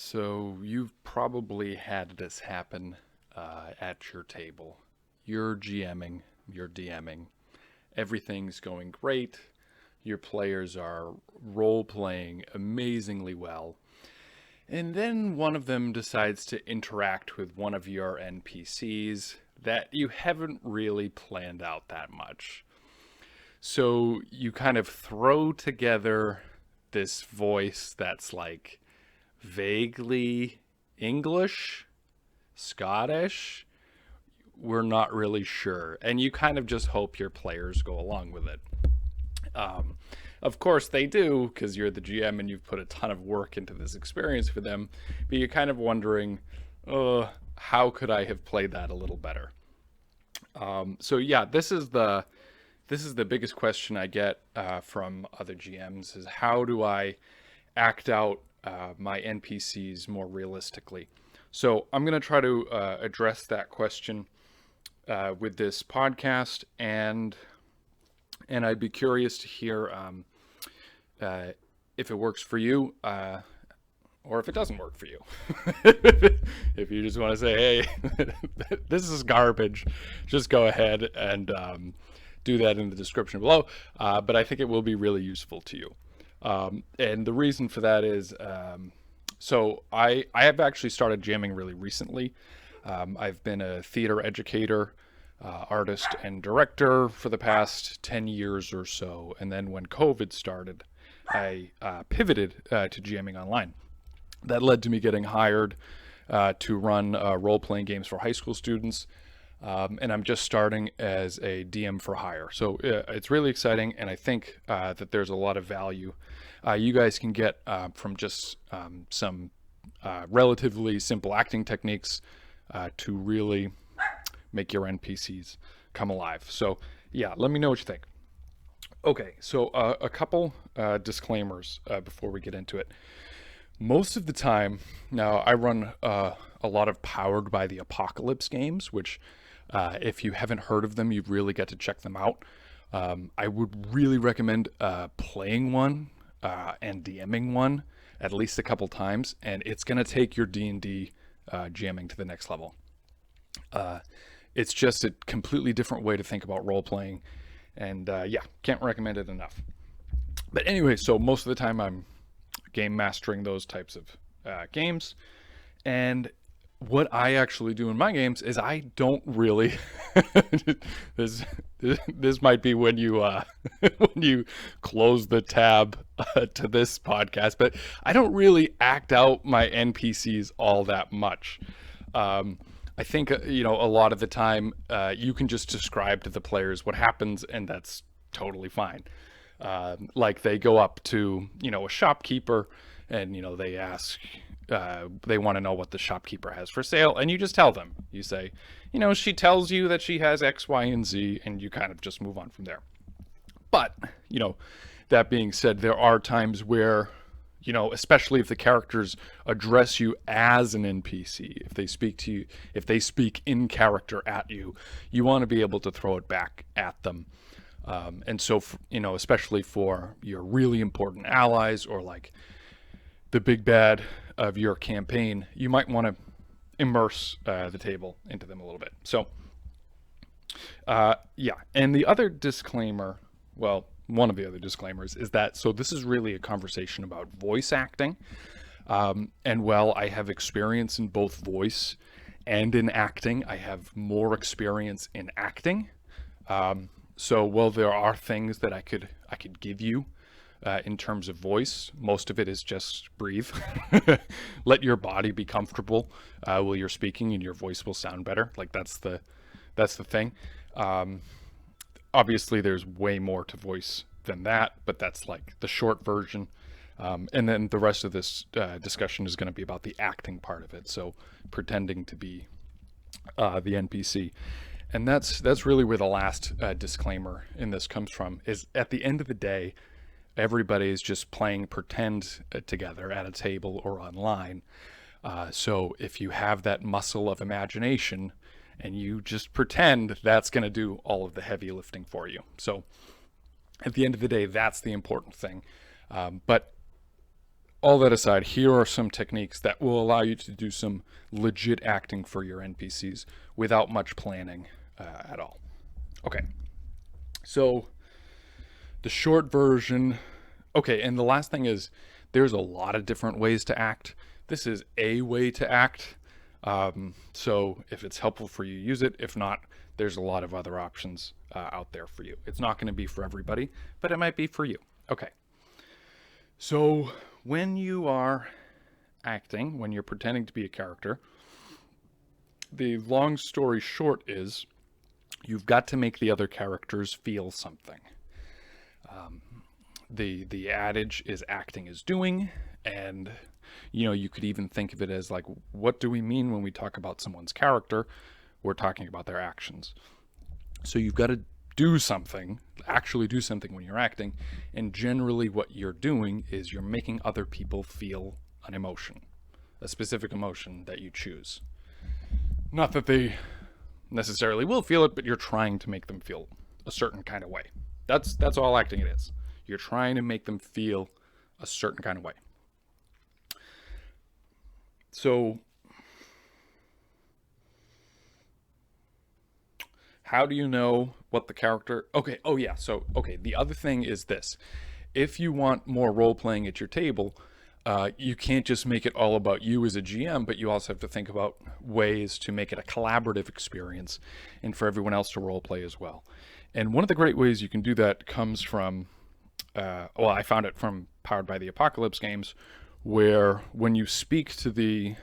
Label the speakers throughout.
Speaker 1: So you've probably had this happen at your table. You're GMing, you're DMing. Everything's going great. Your players are role playing amazingly well. And then one of them decides to interact with one of your NPCs that you haven't really planned out that much. So you kind of throw together this voice that's like vaguely English, Scottish. We're not really sure. And you kind of just hope your players go along with it. Um, of course, they do because you're the GM and you've put a ton of work into this experience for them. But you're kind of wondering, how could I have played that a little better? So yeah, this is the biggest question I get from other GMs is how do I act out my NPCs more realistically? So I'm going to try to address that question with this podcast, and I'd be curious to hear if it works for you or if it doesn't work for you. If you just want to say, hey, this is garbage, just go ahead and do that in the description below. But I think it will be really useful to you. And the reason for that is, so I have actually started jamming really recently. I've been a theater educator, artist, and director for the past 10 years or so. And then when COVID started, I pivoted to jamming online. That led to me getting hired to run role-playing games for high school students. And I'm just starting as a DM for hire. So it's really exciting, and I think that there's a lot of value you guys can get from just some relatively simple acting techniques to really make your NPCs come alive. So yeah, let me know what you think. Okay, so a couple disclaimers before we get into it. Most of the time, now I run a lot of Powered by the Apocalypse games, which if you haven't heard of them, you really get to check them out. I would really recommend playing one and DMing one at least a couple times, and it's going to take your D&D jamming to the next level. It's just a completely different way to think about role-playing, and yeah, can't recommend it enough. But anyway, so most of the time I'm game mastering those types of games, and what I actually do in my games is I don't really this might be when you when you close the tab to this podcast, but I don't really act out my NPCs all that much. I think a lot of the time you can just describe to the players what happens, and that's totally fine. Like they go up to a shopkeeper, and they ask. They want to know what the shopkeeper has for sale, and you just tell them. You say, she tells you that she has X, Y, and Z, and you kind of just move on from there. But, that being said, there are times where, especially if the characters address you as an NPC, if they speak to you, if they speak in character at you, you want to be able to throw it back at them. And so, especially for your really important allies or like the big bad of your campaign, you might want to immerse the table into them a little bit. So, yeah. And the other disclaimer, well, one of the other disclaimers is that, so this is really a conversation about voice acting. And while I have experience in both voice and in acting, I have more experience in acting. So while there are things that I could give you in terms of voice, most of it is just breathe. Let your body be comfortable while you're speaking, and your voice will sound better. Like that's the thing. Obviously, there's way more to voice than that, but that's like the short version. And then the rest of this discussion is going to be about the acting part of it. So pretending to be the NPC. And that's really where the last disclaimer in this comes from, is at the end of the day, everybody is just playing pretend together at a table or online. So if you have that muscle of imagination and you just pretend, that's going to do all of the heavy lifting for you. So at the end of the day, that's the important thing. But all that aside, here are some techniques that will allow you to do some legit acting for your NPCs without much planning at all. Okay, so the short version. Okay, and the last thing is there's a lot of different ways to act. This is a way to act. So if it's helpful for you, use it. If not, there's a lot of other options out there for you. It's not going to be for everybody, but it might be for you. Okay. So when you are acting, when you're pretending to be a character, the long story short is you've got to make the other characters feel something. The adage is acting is doing, and you could even think of it as like, what do we mean when we talk about someone's character? We're talking about their actions. So you've got to do something, actually do something when you're acting, and generally what you're doing is you're making other people feel an emotion, a specific emotion that you choose. Not that they necessarily will feel it, but you're trying to make them feel a certain kind of way. That's all acting it is. You're trying to make them feel a certain kind of way. So how do you know what the character... Okay, oh yeah, so, okay, the other thing is this. If you want more role-playing at your table, you can't just make it all about you as a GM, but you also have to think about ways to make it a collaborative experience and for everyone else to role-play as well. And one of the great ways you can do that comes from... I found it from Powered by the Apocalypse games, where when you speak at the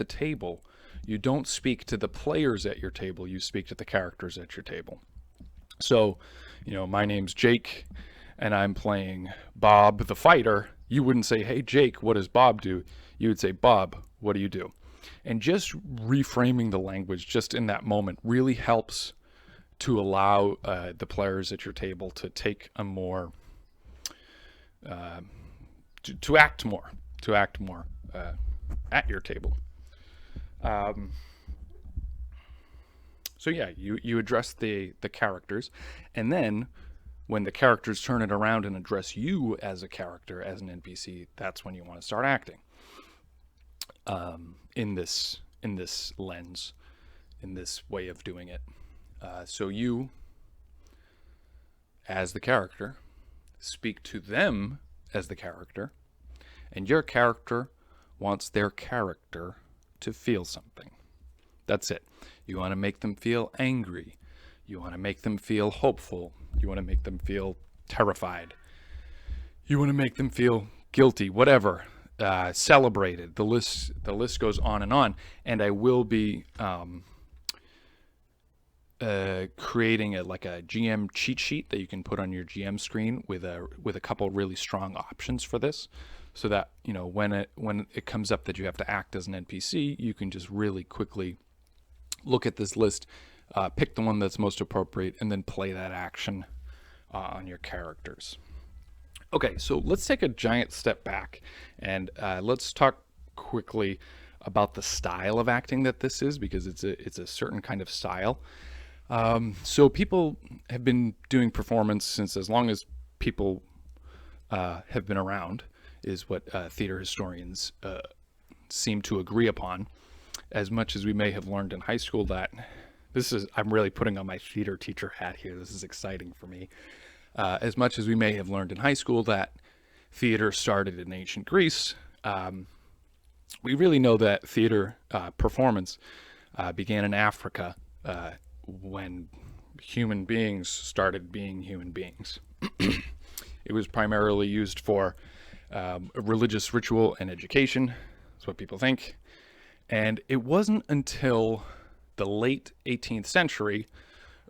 Speaker 1: table, you don't speak to the players at your table, you speak to the characters at your table. So, my name's Jake, and I'm playing Bob the fighter. You wouldn't say, hey Jake, what does Bob do? You would say, Bob, what do you do? And just reframing the language just in that moment really helps to allow the players at your table to take a more... to act more at your table. So yeah, you address the characters, and then when the characters turn it around and address you as a character, as an NPC, that's when you want to start acting. In this lens, in this way of doing it. So you, as the character, speak to them as the character, and your character wants their character to feel something. That's it. You want to make them feel angry. You want to make them feel hopeful. You want to make them feel terrified. You want to make them feel guilty, whatever, celebrated. The list goes on, and I will be creating a GM cheat sheet that you can put on your GM screen with a couple really strong options for this, so that when it comes up that you have to act as an NPC, you can just really quickly look at this list, pick the one that's most appropriate, and then play that action on your characters. Okay, so let's take a giant step back, and let's talk quickly about the style of acting that this is, because it's a certain kind of style. So people have been doing performance since as long as people have been around, is what theater historians seem to agree upon. As much as we may have learned in high school that I'm really putting on my theater teacher hat here. This is exciting for me. As much as we may have learned in high school that theater started in ancient Greece, we really know that theater performance began in Africa when human beings started being human beings. It was primarily used for religious ritual and education. That's what people think. And it wasn't until the late 18th century,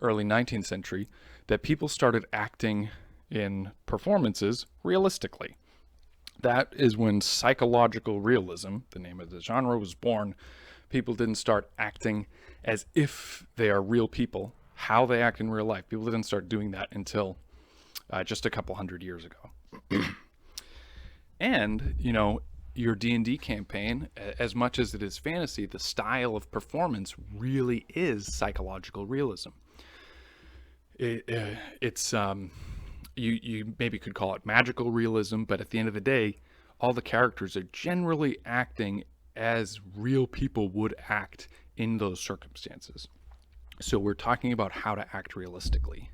Speaker 1: early 19th century, that people started acting in performances realistically. That is when psychological realism, the name of the genre, was born. People didn't start acting as if they are real people, how they act in real life. People didn't start doing that until just a couple hundred years ago. And, your D&D campaign, as much as it is fantasy, the style of performance really is psychological realism. It's you maybe could call it magical realism, but at the end of the day, all the characters are generally acting as real people would act in those circumstances. So we're talking about how to act realistically.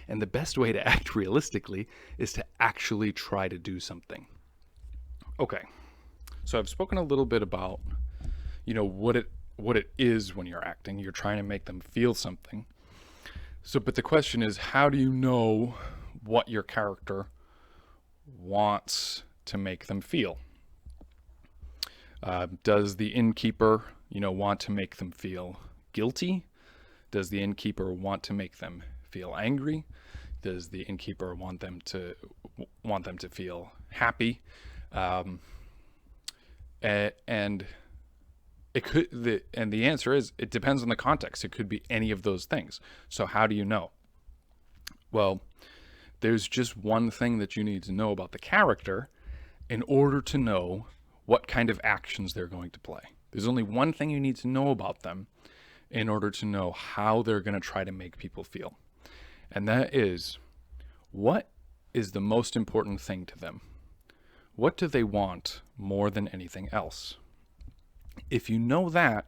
Speaker 1: And the best way to act realistically is to actually try to do something. Okay. So I've spoken a little bit about, what it is when you're acting. You're trying to make them feel something. So, but the question is, how do you know what your character wants to make them feel? Does the innkeeper, want to make them feel guilty? Does the innkeeper want to make them feel angry? Does the innkeeper want them to feel happy? And it could, the answer is, it depends on the context. It could be any of those things. So how do you know? Well, there's just one thing that you need to know about the character in order to know what kind of actions they're going to play. There's only one thing you need to know about them in order to know how they're going to try to make people feel. And that is, what is the most important thing to them? What do they want more than anything else? If you know that,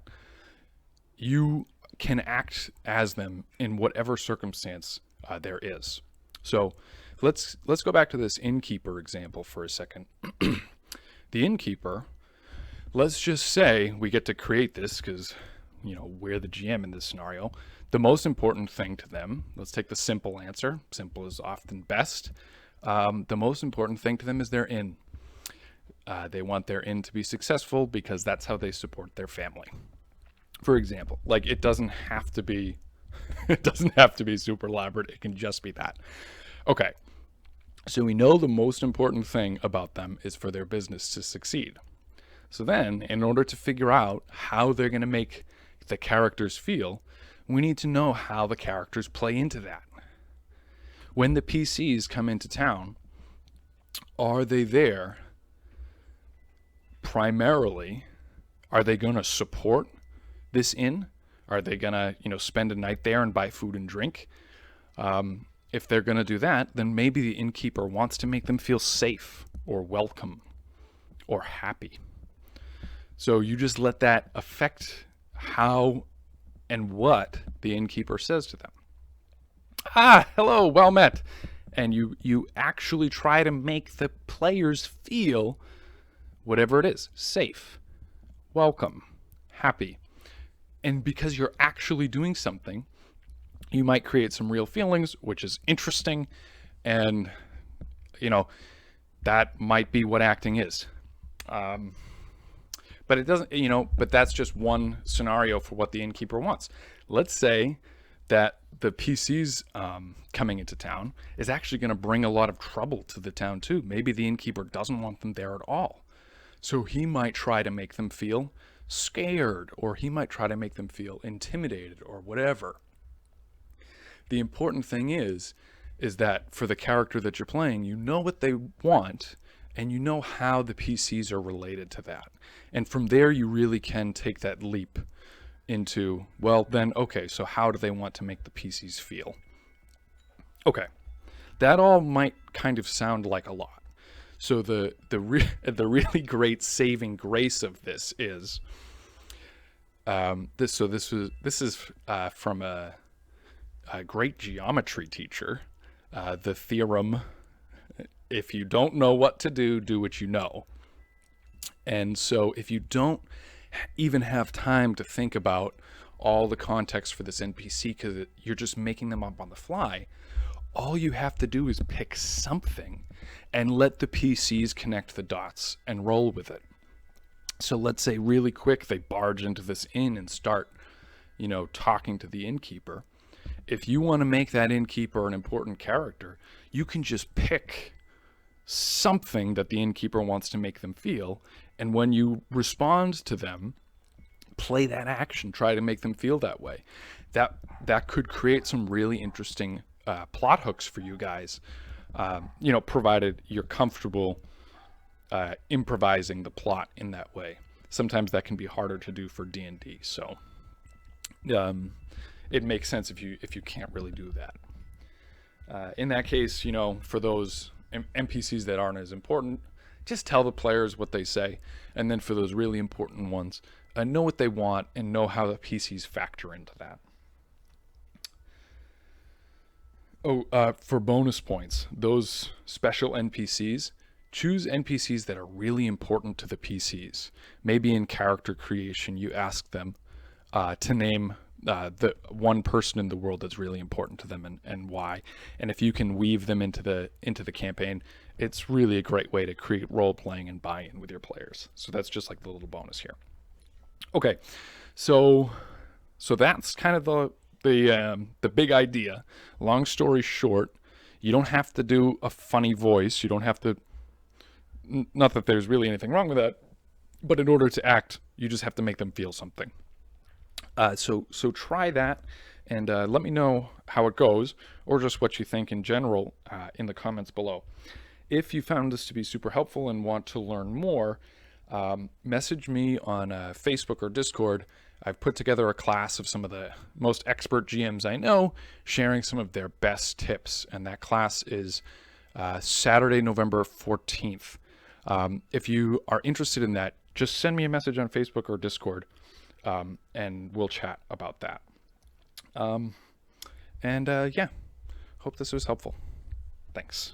Speaker 1: you can act as them in whatever circumstance there is. So let's go back to this innkeeper example for a second. The innkeeper, let's just say we get to create this because, we're the GM in this scenario. The most important thing to them, let's take the simple answer. Simple is often best. The most important thing to them is their inn. They want their inn to be successful because that's how they support their family. For example, like it doesn't have to be super elaborate. It can just be that. Okay. So we know the most important thing about them is for their business to succeed. So then, in order to figure out how they're going to make the characters feel, we need to know how the characters play into that. When the PCs come into town, are they there primarily? Are they going to support this inn? Are they going to, spend a night there and buy food and drink? If they're going to do that, then maybe the innkeeper wants to make them feel safe or welcome or happy. So you just let that affect how and what the innkeeper says to them. Hello, well met. And you actually try to make the players feel whatever it is, safe, welcome, happy. And because you're actually doing something, you might create some real feelings, which is interesting. And, that might be what acting is. But it doesn't, but that's just one scenario for what the innkeeper wants. Let's say that the PCs coming into town is actually going to bring a lot of trouble to the town too. Maybe the innkeeper doesn't want them there at all. So he might try to make them feel scared, or he might try to make them feel intimidated or whatever. The important thing is that for the character that you're playing, you know what they want and you know how the PCs are related to that. And from there, you really can take that leap into, well, then, okay, so how do they want to make the PCs feel? Okay, that all might kind of sound like a lot. So the really great saving grace of this is this is from a great geometry teacher, the theorem. If you don't know what to do, do what you know. And so if you don't even have time to think about all the context for this NPC because you're just making them up on the fly, all you have to do is pick something and let the PCs connect the dots and roll with it. So let's say really quick, they barge into this inn and start, talking to the innkeeper. If you want to make that innkeeper an important character, you can just pick something that the innkeeper wants to make them feel. And when you respond to them, play that action, try to make them feel that way. That could create some really interesting plot hooks for you guys, provided you're comfortable improvising the plot in that way. Sometimes that can be harder to do for D&D, so it makes sense if you can't really do that. In that case, for those NPCs that aren't as important, just tell the players what they say. And then for those really important ones, know what they want and know how the PCs factor into that. For bonus points, those special NPCs, choose NPCs that are really important to the PCs. Maybe in character creation, you ask them to name the one person in the world that's really important to them and why. And if you can weave them into the campaign, it's really a great way to create role playing and buy-in with your players. So that's just like the little bonus here. Okay, so that's kind of the big idea. Long story short, you don't have to do a funny voice. You don't have to. Not that there's really anything wrong with that, but in order to act, you just have to make them feel something. So try that, and let me know how it goes, or just what you think in general in the comments below. If you found this to be super helpful and want to learn more, message me on Facebook or Discord. I've put together a class of some of the most expert GMs I know, sharing some of their best tips, and that class is Saturday, November 14th. If you are interested in that, just send me a message on Facebook or Discord, and we'll chat about that. Yeah, hope this was helpful. Thanks.